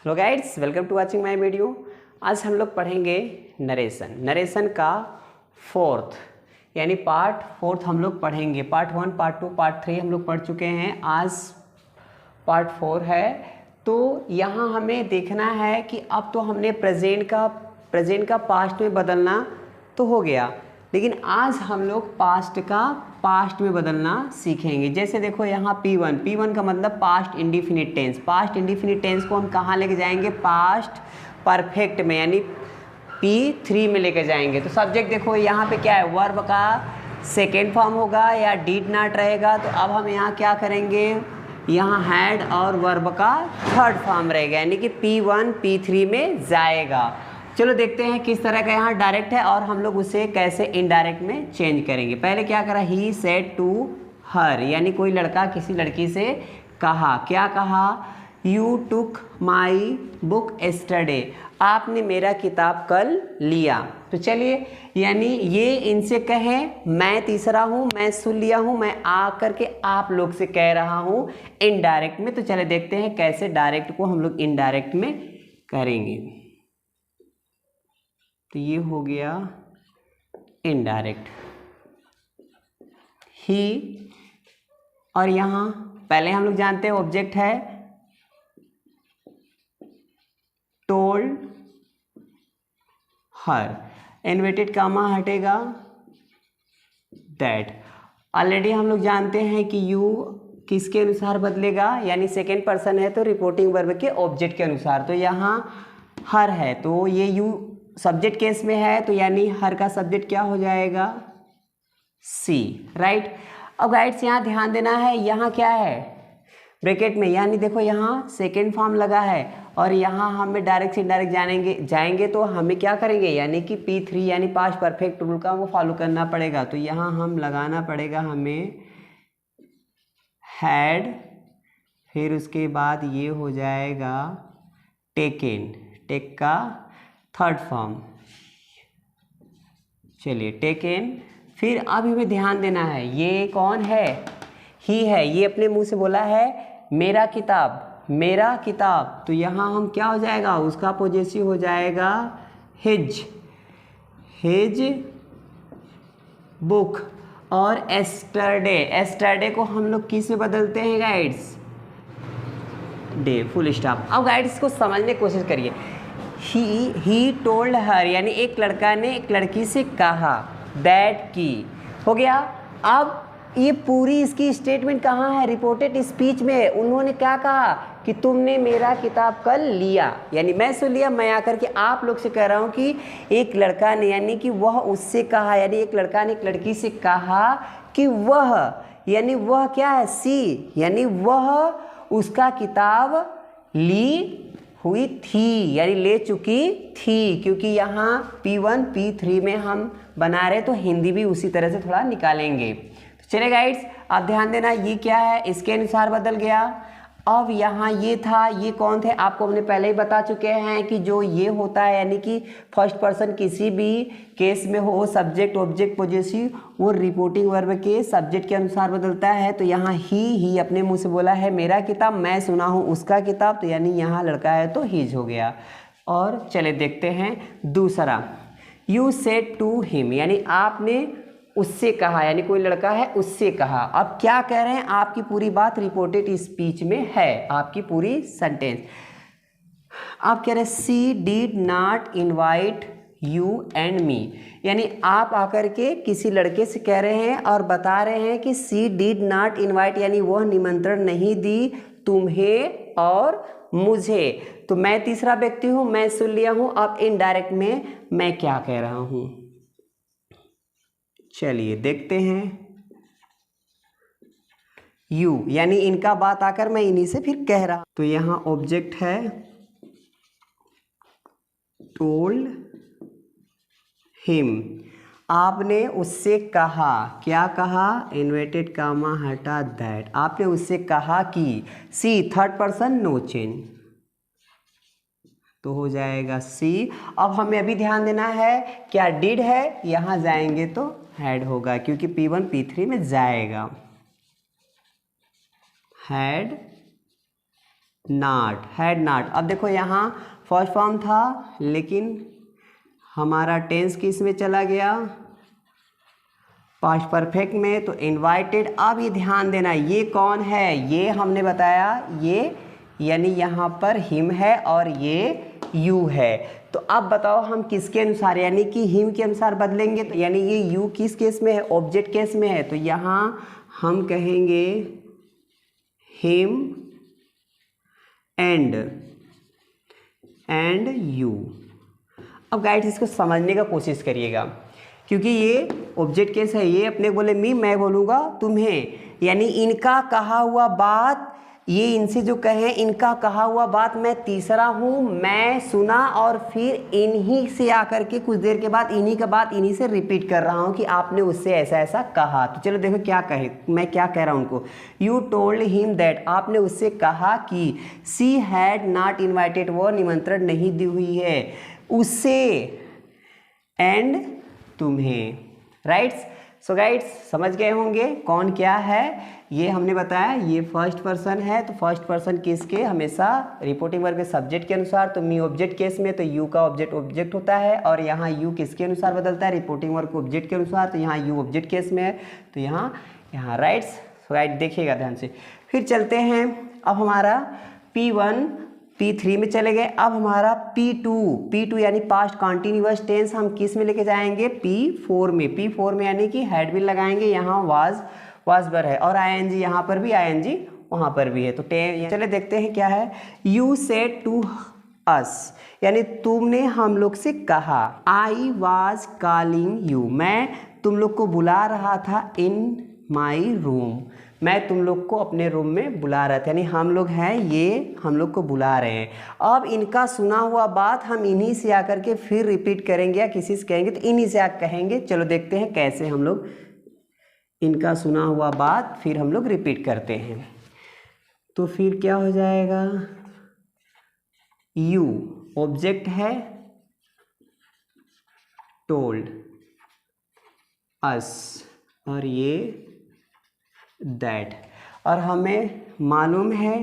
Hello guides, welcome to watching my video. आज हम लोग पढ़ेंगे नरेशन का फोर्थ यानी पार्ट फोर्थ हम लोग पढ़ेंगे। पार्ट 1, पार्ट 2, पार्ट 3 हम लोग पढ़ चुके हैं। आज पार्ट 4 है। तो यहाँ हमें देखना है कि अब तो हमने प्रेजेंट का पास्ट में बदलना तो हो गया, लेकिन आज हम लोग पास्ट का पास्ट में बदलना सीखेंगे। जैसे देखो यहाँ P1 का मतलब past indefinite tense. Past indefinite tense को हम कहाँ लेके जाएंगे? पास्ट परफेक्ट में यानी P3 में लेके जाएंगे। तो सब्जेक्ट देखो यहाँ पे क्या है, वर्ब का सेकेंड फॉर्म होगा या डिड नॉट रहेगा। तो अब हम यहाँ क्या करेंगे, यहाँ हैड और वर्ब का थर्ड फॉर्म रहेगा यानी कि P1 P3 में जाएगा। चलो देखते हैं किस तरह का यहाँ डायरेक्ट है और हम लोग उसे कैसे इनडायरेक्ट में चेंज करेंगे। पहले क्या करा, ही सेड टू हर यानी कोई लड़का किसी लड़की से कहा। क्या कहा? You took my book yesterday, आपने मेरा किताब कल लिया। तो चलिए, यानी ये इनसे कहे, मैं तीसरा हूँ, मैं सुन लिया हूँ, मैं आकर के आप लोग से कह रहा हूँ इनडायरेक्ट में। तो चले देखते हैं कैसे डायरेक्ट को हम लोग इनडायरेक्ट में करेंगे। तो ये हो गया इनडायरेक्ट ही, और यहाँ पहले हम लोग जानते हैं ऑब्जेक्ट है टोल्ड हर, इन्वर्टेड कामा हटेगा दैट। ऑलरेडी हम लोग जानते हैं कि यू किसके अनुसार बदलेगा, यानी सेकेंड पर्सन है तो रिपोर्टिंग वर्ब के ऑब्जेक्ट के अनुसार। तो यहाँ हर है तो ये यू सब्जेक्ट केस में है, तो यानी हर का सब्जेक्ट क्या हो जाएगा? सी, राइट। अब गाइड्स यहाँ ध्यान देना है, यहाँ क्या है ब्रैकेट में, यानी देखो यहाँ सेकेंड फॉर्म लगा है और यहाँ हमें डायरेक्ट से इनडायरेक्ट जाएंगे तो हमें क्या करेंगे, यानी कि P3 यानी पास्ट परफेक्ट रूल का वो फॉलो करना पड़ेगा। तो यहाँ हम लगाना पड़ेगा हमें हैड, फिर उसके बाद ये हो जाएगा टेकन, टेक का थर्ड फॉर्म। चलिए टेकन, फिर अब हमें ध्यान देना है ये कौन है, ही है। ये अपने मुंह से बोला है मेरा किताब, मेरा किताब। तो यहाँ हम क्या हो जाएगा, उसका पॉजेसिव हो जाएगा हिज, हिज बुक। और एस्टरडे, एस्टरडे को हम लोग किस में बदलते हैं गाइड्स? Day, full stop. अब गाइड्स को समझने की कोशिश करिए। ही टोल्ड हर यानी एक लड़का ने एक लड़की से कहा, दैट की हो गया। अब ये पूरी इसकी स्टेटमेंट कहाँ है? रिपोर्टेड स्पीच में। उन्होंने क्या कहा कि तुमने मेरा किताब कल लिया, यानी मैं सुन लिया। मैं आकर के आप लोग से कह रहा हूँ कि एक लड़का ने, यानी कि वह उससे कहा, यानी एक लड़का ने एक लड़की से कहा कि वह, यानी वह क्या है? सी, यानी वह उसका किताब ली हुई थी, यानी ले चुकी थी। क्योंकि यहाँ P1 P3 में हम बना रहे तो हिंदी भी उसी तरह से थोड़ा निकालेंगे। तो चलिए गाइड्स, आप ध्यान देना, ये क्या है, इसके अनुसार बदल गया। अब यहाँ ये था, ये कौन थे आपको हमने पहले ही बता चुके हैं कि जो ये होता है यानी कि फर्स्ट पर्सन किसी भी केस में हो, सब्जेक्ट ऑब्जेक्ट पॉजेसिव, वो रिपोर्टिंग वर्ब के सब्जेक्ट के अनुसार बदलता है। तो यहाँ ही अपने मुंह से बोला है मेरा किताब, मैं सुना हूँ उसका किताब, तो यानी यहाँ लड़का है तो हीज हो गया। और चले देखते हैं दूसरा, यू सेड टू हिम, यानी आपने उससे कहा, यानी कोई लड़का है उससे कहा। अब क्या कह रहे हैं, आपकी पूरी बात रिपोर्टेड स्पीच में है, आपकी पूरी सेंटेंस। आप कह रहे हैं she did not invite you and me, यानी आप आकर के किसी लड़के से कह रहे हैं और बता रहे हैं कि सी डिड नॉट इनवाइट, यानी वह निमंत्रण नहीं दी तुम्हें और मुझे। तो मैं तीसरा व्यक्ति हूं, मैं सुन लिया हूं। अब इनडायरेक्ट में मैं क्या कह रहा हूं, चलिए देखते हैं। यू यानी इनका बात आकर मैं इन्हीं से फिर कह रहा। तो यहाँ ऑब्जेक्ट है टोल्ड हिम, आपने उससे कहा, क्या कहा? इन्वर्टेड कामा हटा दैट, आपने उससे कहा कि, सी थर्ड पर्सन नो चेंज, तो हो जाएगा सी। अब हमें अभी ध्यान देना है, क्या डिड है, यहाँ जाएंगे तो हैड होगा क्योंकि P1 P3 में जाएगा। Had not, had not. अब देखो यहाँ फर्स्ट फॉर्म था लेकिन हमारा टेंस किस में चला गया, पास्ट परफेक्ट में, तो इनवाइटेड। अब ये ध्यान देना, ये कौन है, ये हमने बताया ये, यानी यहाँ पर हिम है और ये यू है। तो अब बताओ हम किसके अनुसार, यानी कि हिम के अनुसार बदलेंगे, तो यानी ये यू किस केस में है, ऑब्जेक्ट केस में है, तो यहाँ हम कहेंगे हिम एंड यू। अब गाइड्स इसको समझने का कोशिश करिएगा, क्योंकि ये ऑब्जेक्ट केस है, ये अपने बोले मी, मैं बोलूँगा तुम्हें, यानी इनका कहा हुआ बात, ये इनसे जो कहे इनका कहा हुआ बात मैं तीसरा हूँ, मैं सुना और फिर इन्हीं से आकर के कुछ देर के बाद इन्हीं का बात इन्हीं से रिपीट कर रहा हूँ कि आपने उससे ऐसा ऐसा कहा। तो चलो देखो क्या कहे, मैं क्या कह रहा हूँ उनको, यू टोल्ड हिम दैट, आपने उससे कहा कि सी हैड नॉट इन्वाइटेड, वो निमंत्रण नहीं दी हुई है उससे, एंड तुम्हें, राइट्स। सो गाइड्स समझ गए होंगे कौन क्या है, ये हमने बताया, ये फर्स्ट पर्सन है, तो फर्स्ट पर्सन किसके, हमेशा रिपोर्टिंग वर्ब के सब्जेक्ट के अनुसार, तो मी ऑब्जेक्ट केस में तो यू का ऑब्जेक्ट होता है, और यहाँ यू किसके अनुसार बदलता है, रिपोर्टिंग वर्ब के ऑब्जेक्ट के अनुसार, तो यहाँ यू ऑब्जेक्ट केस में है, तो यहाँ राइट्स। सो राइट देखिएगा ध्यान से। फिर चलते हैं, अब हमारा P1 P3 में चले गए, अब हमारा P2 यानी पास्ट कॉन्टिन्यूअस टेंस हम किस में लेके जाएंगे, P4 में यानी कि हैड बिन लगाएंगे, यहाँ वाज वर है, और आईएनजी यहाँ पर भी, आईएनजी वहाँ पर भी है, तो चले देखते हैं क्या है। यू सेड टू अस, यानी तुमने हम लोग से कहा, आई वॉज कॉलिंग यू, मैं तुम लोग को बुला रहा था, इन माई रूम, मैं तुम लोग को अपने रूम में बुला रहा था, यानी हम लोग हैं, ये हम लोग को बुला रहे हैं। अब इनका सुना हुआ बात हम इन्हीं से आकर के फिर रिपीट करेंगे, या किसी से कहेंगे तो इन्हीं से आकर कहेंगे। चलो देखते हैं कैसे हम लोग इनका सुना हुआ बात फिर हम लोग रिपीट करते हैं। तो फिर क्या हो जाएगा, यू ऑब्जेक्ट है, टोल्ड अस, और ये दैट, और हमें मालूम है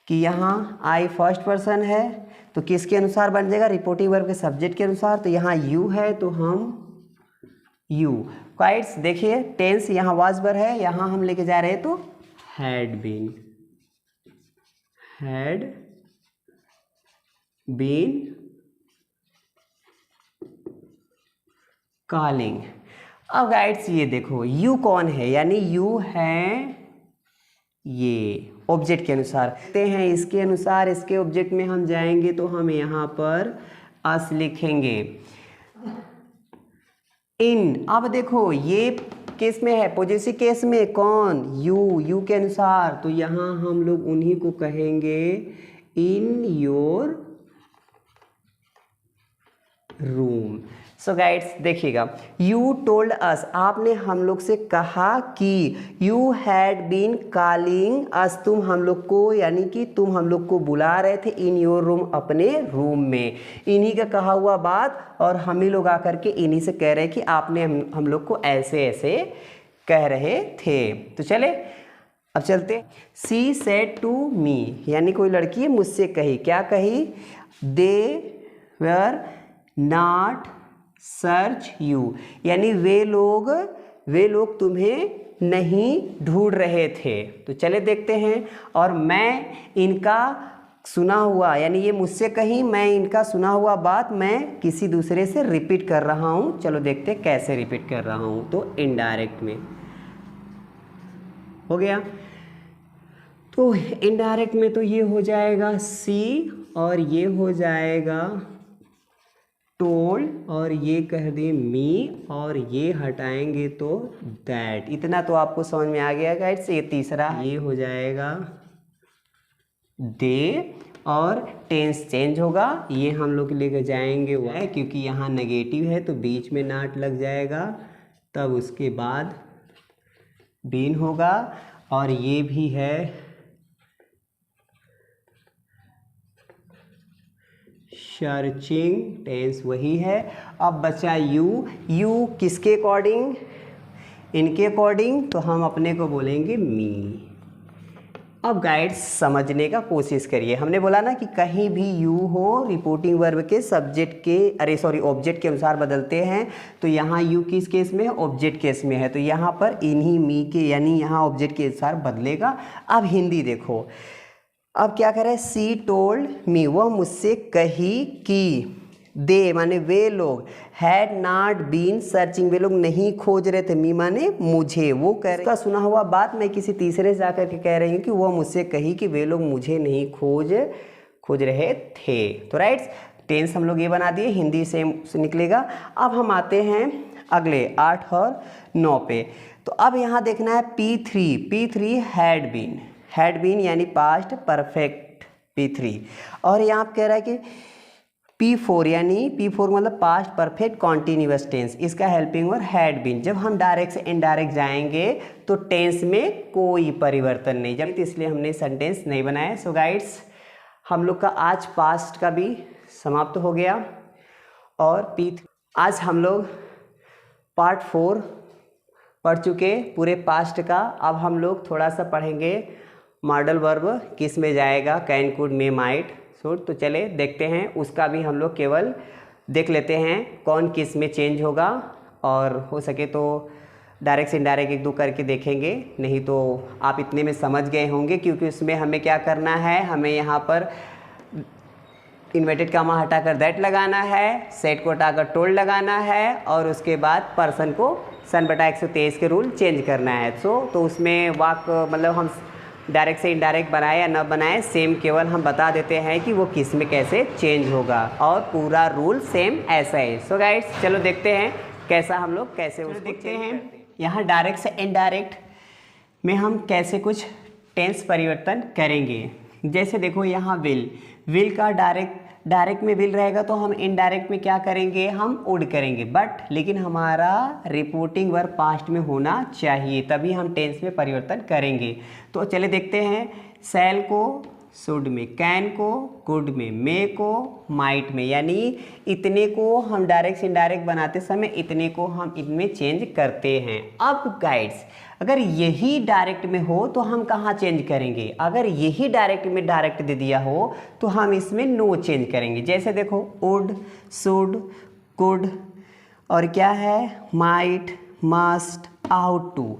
कि यहाँ आई फर्स्ट पर्सन है, तो किसके अनुसार बन जाएगा, रिपोर्टिंग वर्ब के सब्जेक्ट के अनुसार, तो यहाँ यू है तो हम यू। क्वाइट्स देखिए टेंस यहाँ वाज वर है, यहाँ हम लेके जा रहे हैं तो हैड बीन कॉलिंग। अब गाइड्स ये देखो यू कौन है, यानी यू है ये ऑब्जेक्ट के अनुसार देखते हैं, इसके अनुसार इसके ऑब्जेक्ट में हम जाएंगे तो हम यहाँ पर अस लिखेंगे, इन। अब देखो ये केस में है, पॉजिटिव केस में कौन, यू के अनुसार, तो यहाँ हम लोग उन्हीं को कहेंगे in your room. So guides देखिएगा, यू टोल्ड अस, आपने हम लोग से कहा कि, you had been calling us, तुम हम लोग को, यानी कि तुम हम लोग को बुला रहे थे, इन योर रूम, अपने रूम में, इन्हीं का कहा हुआ बात, और हम ही लोग आकर के इन्हीं से कह रहे कि आपने हम लोग को ऐसे ऐसे कह रहे थे। तो चले अब चलते, सी सेड टू मी, यानी कोई लड़की मुझसे कही, क्या कही, they were not search you, यानी वे लोग तुम्हें नहीं ढूंढ रहे थे। तो चले देखते हैं, और मैं इनका सुना हुआ, यानी ये मुझसे कहीं, मैं इनका सुना हुआ बात मैं किसी दूसरे से रिपीट कर रहा हूँ। चलो देखते हैं कैसे रिपीट कर रहा हूँ, तो इनडायरेक्ट में हो गया। तो इनडायरेक्ट में तो ये हो जाएगा सी, और ये हो जाएगा टोल्ड, और ये कह दें मी, और ये हटाएंगे तो दैट। इतना तो आपको समझ में आ गया गाइड्स। ये तीसरा ये हो जाएगा दे, और टेंस चेंज होगा, ये हम लोग लेकर जाएंगे वह, क्योंकि यहाँ नेगेटिव है तो बीच में नॉट लग जाएगा, तब उसके बाद बीन होगा, और ये भी है सर्चिंग, टेंस वही है। अब बचा यू किसके अकॉर्डिंग, इनके अकॉर्डिंग, तो हम अपने को बोलेंगे मी। अब गाइड्स समझने का कोशिश करिए। हमने बोला ना कि कहीं भी यू हो रिपोर्टिंग वर्ब के सब्जेक्ट के ऑब्जेक्ट के अनुसार बदलते हैं, तो यहाँ यू किस केस में है, ऑब्जेक्ट केस में है, तो यहाँ पर इन्हीं मी के यानी यहाँ ऑब्जेक्ट के अनुसार बदलेगा। अब हिंदी देखो, अब क्या करें, सी टोल्ड मी, वह मुझसे कही कि, दे माने वे लोग, हैड नॉट बीन सर्चिंग, वे लोग नहीं खोज रहे थे, मी माने मुझे, वो कह रहे, उसका सुना हुआ बात मैं किसी तीसरे से जाकर के कह रही हूँ कि वह मुझसे कही कि वे लोग मुझे नहीं खोज रहे थे। तो राइट्स टेंस हम लोग ये बना दिए, हिंदी से निकलेगा। अब हम आते हैं अगले 8 और 9 पे। तो अब यहाँ देखना है P3 हैड बीन यानी पास्ट परफेक्ट P3, और यहाँ आप कह रहा है कि P4 यानी P4 मतलब पास्ट परफेक्ट कॉन्टिन्यूअस टेंस, इसका हेल्पिंग वर्ब हैड बीन। जब हम डायरेक्ट से इनडायरेक्ट जाएंगे तो टेंस में कोई परिवर्तन नहीं, जब इसलिए हमने सेंटेंस नहीं बनाया। सो गाइड्स हम लोग का आज पास्ट का भी समाप्त हो गया, और आज हम लोग पार्ट 4 पढ़ चुके पूरे पास्ट का। अब हम लोग थोड़ा सा पढ़ेंगे मॉडल वर्ब किस में जाएगा, can, could, may, might, should. तो चले देखते हैं, उसका भी हम लोग केवल देख लेते हैं कौन किस में चेंज होगा, और हो सके तो डायरेक्ट से इनडायरेक्ट 1-2 करके देखेंगे, नहीं तो आप इतने में समझ गए होंगे, क्योंकि उसमें हमें क्या करना है, हमें यहाँ पर इन्वर्टेड कामा हटाकर दैट लगाना है, सेट को हटाकर टोल्ड लगाना है, और उसके बाद पर्सन को सन/123 के रूल चेंज करना है। तो उसमें वाक्य मतलब हम डायरेक्ट से इनडायरेक्ट बनाए या न बनाए, सेम केवल हम बता देते हैं कि वो किस में कैसे चेंज होगा, और पूरा रूल सेम ऐसा है। सो गाइड्स चलो देखते हैं कैसा हम लोग कैसे उसको देखते हैं। यहाँ डायरेक्ट से इनडायरेक्ट में हम कैसे कुछ टेंस परिवर्तन करेंगे। जैसे देखो यहाँ विल का डायरेक्ट में विल रहेगा, तो हम इनडायरेक्ट में क्या करेंगे, हम वुड करेंगे, बट लेकिन हमारा रिपोर्टिंग वर्ब पास्ट में होना चाहिए, तभी हम टेंस में परिवर्तन करेंगे। तो चले देखते हैं, शैल को शुड में, कैन को कुड में, मे को माइट में, यानी इतने को हम डायरेक्ट से इनडायरेक्ट बनाते समय इतने को हम इनमें चेंज करते हैं। अब गाइड्स अगर यही डायरेक्ट में हो तो हम कहाँ चेंज करेंगे, अगर यही डायरेक्ट में डायरेक्ट दे दिया हो तो हम इसमें नो चेंज करेंगे। जैसे देखो वुड, शुड, कुड, और क्या है माइट, मस्ट, आउट टू,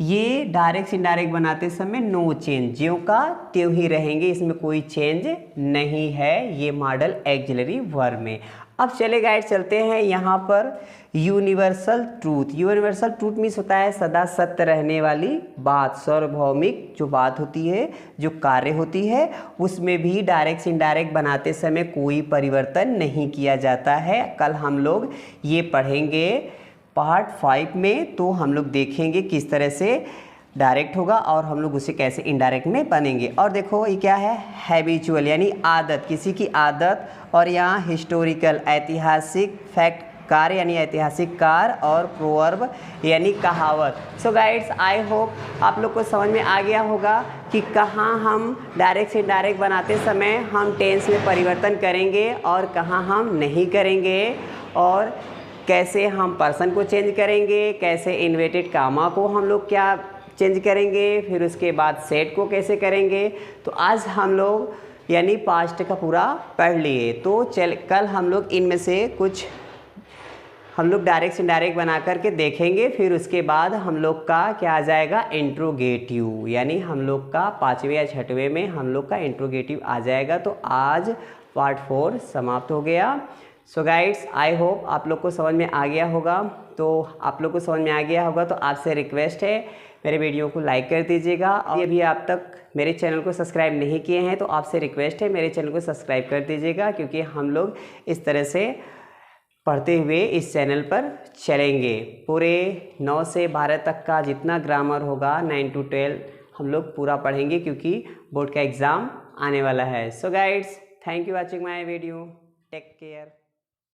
ये डायरेक्ट से इनडायरेक्ट बनाते समय नो चेंज, ज्यों का त्यों ही रहेंगे, इसमें कोई चेंज नहीं है ये मॉडल ऑक्सिलरी वर्ब में। अब चले गाइड चलते हैं यहाँ पर यूनिवर्सल ट्रूथ मीन्स होता है सदा सत्य रहने वाली बात, सार्वभौमिक जो बात होती है, जो कार्य होती है, उसमें भी डायरेक्ट से इनडायरेक्ट बनाते समय कोई परिवर्तन नहीं किया जाता है। कल हम लोग ये पढ़ेंगे पार्ट 5 में, तो हम लोग देखेंगे किस तरह से डायरेक्ट होगा और हम लोग उसे कैसे इनडायरेक्ट में बनेंगे। और देखो ये क्या है, हैबिचुअल यानी आदत, किसी की आदत, और यहाँ हिस्टोरिकल ऐतिहासिक, फैक्ट कार्य यानी ऐतिहासिक कार्य, और प्रोवर्ब यानी कहावत। सो गाइड्स आई होप आप लोग को समझ में आ गया होगा कि कहाँ हम डायरेक्ट से इनडायरेक्ट बनाते समय हम टेंस में परिवर्तन करेंगे और कहाँ हम नहीं करेंगे, और कैसे हम पर्सन को चेंज करेंगे, कैसे इन्वर्टेड कामा को हम लोग क्या चेंज करेंगे, फिर उसके बाद सेट को कैसे करेंगे। तो आज हम लोग यानी पास्ट का पूरा पढ़ लिए। तो कल हम लोग इनमें से कुछ हम लोग डायरेक्ट से इनडायरेक्ट बना करके देखेंगे, फिर उसके बाद हम लोग का क्या आ जाएगा, इंट्रोगेटिव, यानी हम लोग का 5वें या 6वें में हम लोग का इंट्रोगेटिव आ जाएगा। तो आज पार्ट 4 समाप्त हो गया। सो गाइड्स आई होप आप लोग को समझ में आ गया होगा। तो आप लोग को समझ में आ गया होगा तो आपसे रिक्वेस्ट है मेरे वीडियो को लाइक कर दीजिएगा, और यदि आप तक मेरे चैनल को सब्सक्राइब नहीं किए हैं तो आपसे रिक्वेस्ट है मेरे चैनल को सब्सक्राइब कर दीजिएगा, क्योंकि हम लोग इस तरह से पढ़ते हुए इस चैनल पर चलेंगे। पूरे 9 से 12 तक का जितना ग्रामर होगा 9 to 12 हम लोग पूरा पढ़ेंगे, क्योंकि बोर्ड का एग्ज़ाम आने वाला है। So guys thank you watching my video, take care.